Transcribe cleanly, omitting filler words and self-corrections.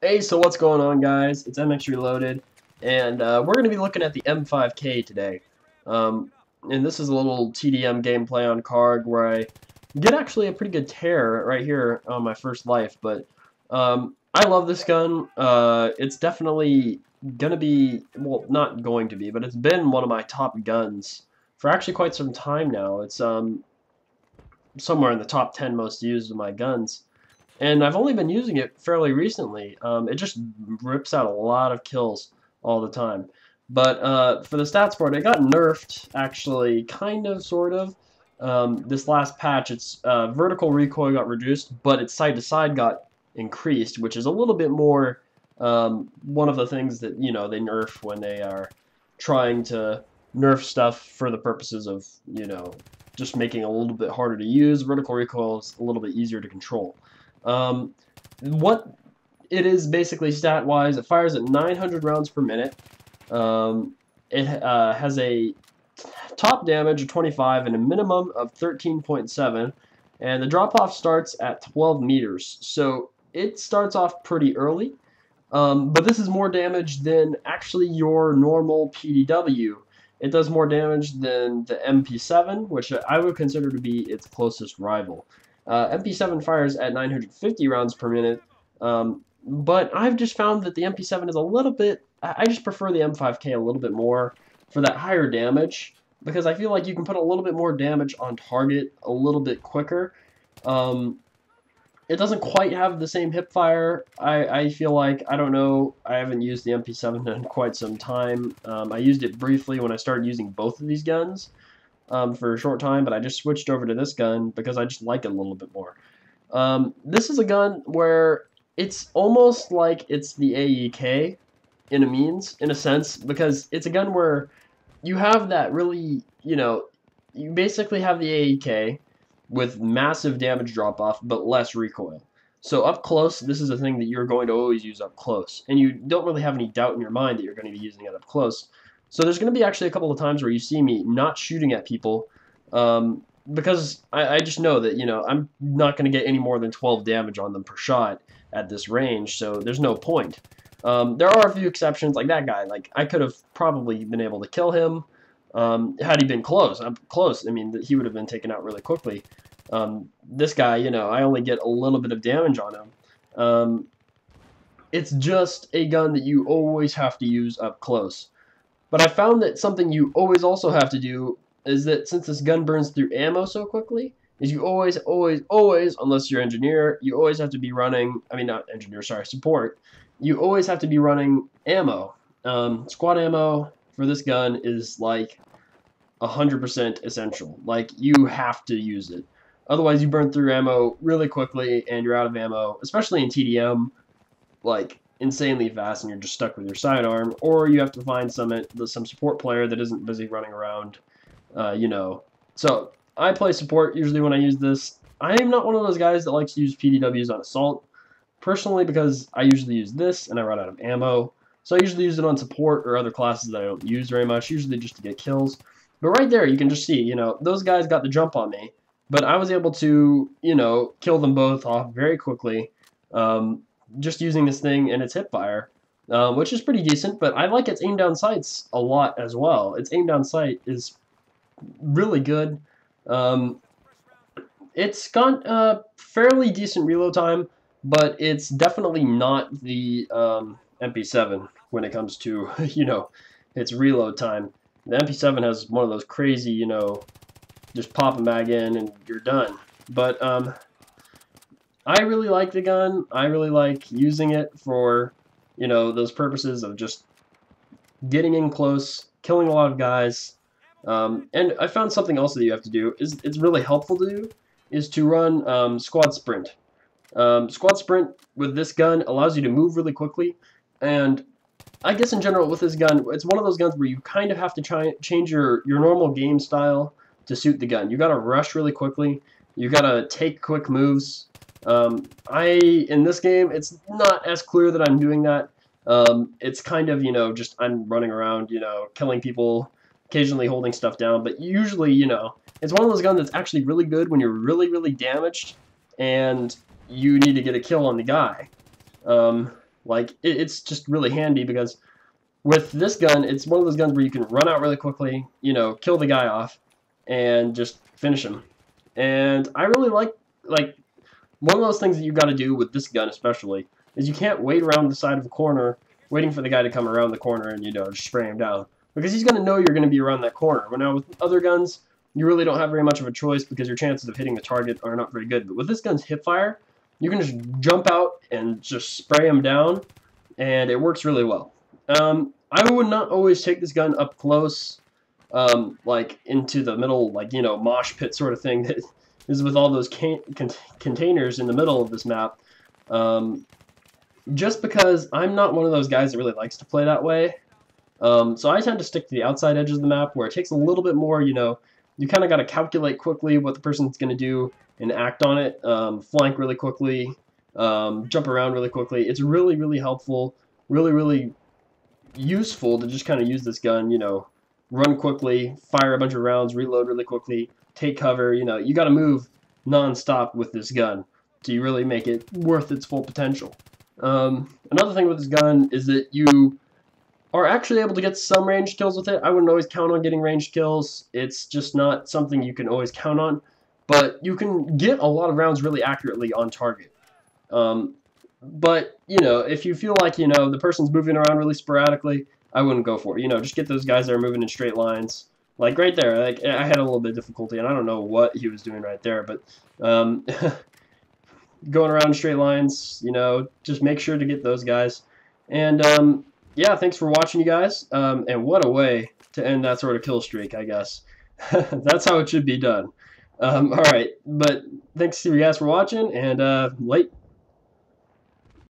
Hey, so what's going on, guys? It's MX Reloaded, and we're going to be looking at the M5K today. Um, and this is a little TDM gameplay on Karg where I get actually a pretty good tear right here on my first life, but I love this gun. It's definitely going to be, well, not going to be, but it's been one of my top guns for actually quite some time now. It's somewhere in the top 10 most used of my guns. And I've only been using it fairly recently. It just rips out a lot of kills all the time. But for the stats for it, it got nerfed, actually, kind of, sort of. This last patch, its vertical recoil got reduced, but its side-to-side got increased, which is a little bit more one of the things that, you know, they nerf when they are trying to nerf stuff for the purposes of, you know, just making it a little bit harder to use. Vertical recoil is a little bit easier to control. What it is basically stat-wise, it fires at 900 rounds per minute. It has a top damage of 25 and a minimum of 13.7, and the drop-off starts at 12 meters. So it starts off pretty early, but this is more damage than actually your normal PDW. It does more damage than the MP7, which I would consider to be its closest rival. MP7 fires at 950 rounds per minute, but I've just found that the MP7 is a little bit, I just prefer the M5K a little bit more for that higher damage, because I feel like you can put a little bit more damage on target a little bit quicker. It doesn't quite have the same hip fire, I feel like. I don't know, I haven't used the MP7 in quite some time. I used it briefly when I started using both of these guns. For a short time, but I just switched over to this gun because I just like it a little bit more. This is a gun where it's almost like it's the AEK in a sense, because it's a gun where you have that really, you know, you basically have the AEK with massive damage drop-off, but less recoil. So up close, this is a thing that you're going to always use up close, and you don't really have any doubt in your mind that you're going to be using it up close. So there's going to be actually a couple of times where you see me not shooting at people, because I just know that, you know, I'm not going to get any more than 12 damage on them per shot at this range, so there's no point. There are a few exceptions, like that guy. Like, I could have probably been able to kill him had he been close. Up close, I mean, he would have been taken out really quickly. This guy, you know, I only get a little bit of damage on him. It's just a gun that you always have to use up close. But I found that something you always also have to do is that since this gun burns through ammo so quickly, is you always, unless you're engineer, you always have to be running, I mean not engineer, sorry, support, you always have to be running ammo. Squad ammo for this gun is like 100% essential. Like, you have to use it. Otherwise you burn through ammo really quickly and you're out of ammo, especially in TDM, like, insanely fast, and you're just stuck with your sidearm, or you have to find some support player that isn't busy running around, you know. So I play support usually when I use this. I am not one of those guys that likes to use PDWs on assault, personally, because I usually use this and I run out of ammo. So I usually use it on support or other classes that I don't use very much, usually just to get kills. But right there, you can just see, you know, those guys got the jump on me, but I was able to, you know, kill them both off very quickly. Just using this thing and its hip fire, which is pretty decent, but I like its aim down sights a lot as well. Its aim down sight is really good. It's got fairly decent reload time, but it's definitely not the MP7 when it comes to, you know, its reload time. The MP7 has one of those crazy, you know, just pop a mag in and you're done. But I really like the gun. I really like using it for, you know, those purposes of just getting in close, killing a lot of guys. And I found something else that you have to do, it's really helpful to do, is to run squad sprint. Squad sprint with this gun allows you to move really quickly, and I guess in general with this gun, it's one of those guns where you kind of have to change your normal game style to suit the gun. You gotta rush really quickly, you gotta take quick moves. In this game, it's not as clear that I'm doing that. It's kind of, you know, just I'm running around, you know, killing people, occasionally holding stuff down, but usually, you know, it's one of those guns that's actually really good when you're really damaged and you need to get a kill on the guy. Like, it's just really handy because with this gun, it's one of those guns where you can run out really quickly, you know, kill the guy off, and just finish him. And I really like one of those things that you got to do with this gun especially is you can't wait around the side of a corner waiting for the guy to come around the corner and, you know, just spray him down. Because he's going to know you're going to be around that corner. But now with other guns, you really don't have very much of a choice because your chances of hitting the target are not very good. But with this gun's hip fire, you can just jump out and just spray him down, and it works really well. I would not always take this gun up close, like into the middle, like, you know, mosh pit sort of thing that is with all those containers in the middle of this map. Just because I'm not one of those guys that really likes to play that way. So I tend to stick to the outside edges of the map where it takes a little bit more, you know, you kind of got to calculate quickly what the person's going to do and act on it, flank really quickly, jump around really quickly. It's really, really helpful, really, really useful to just kind of use this gun, you know, run quickly, fire a bunch of rounds, reload really quickly, take cover. You know, you got to move non-stop with this gun to really make it worth its full potential. Another thing with this gun is that you are actually able to get some ranged kills with it. I wouldn't always count on getting ranged kills. It's just not something you can always count on. But you can get a lot of rounds really accurately on target. But, you know, if you feel like, you know, the person's moving around really sporadically, I wouldn't go for it. You know, just get those guys that are moving in straight lines. Like right there, like I had a little bit of difficulty, and I don't know what he was doing right there, but going around in straight lines, you know, just make sure to get those guys. And yeah, thanks for watching, you guys. And what a way to end that sort of kill streak, I guess. That's how it should be done. All right, but thanks to you guys for watching, and late.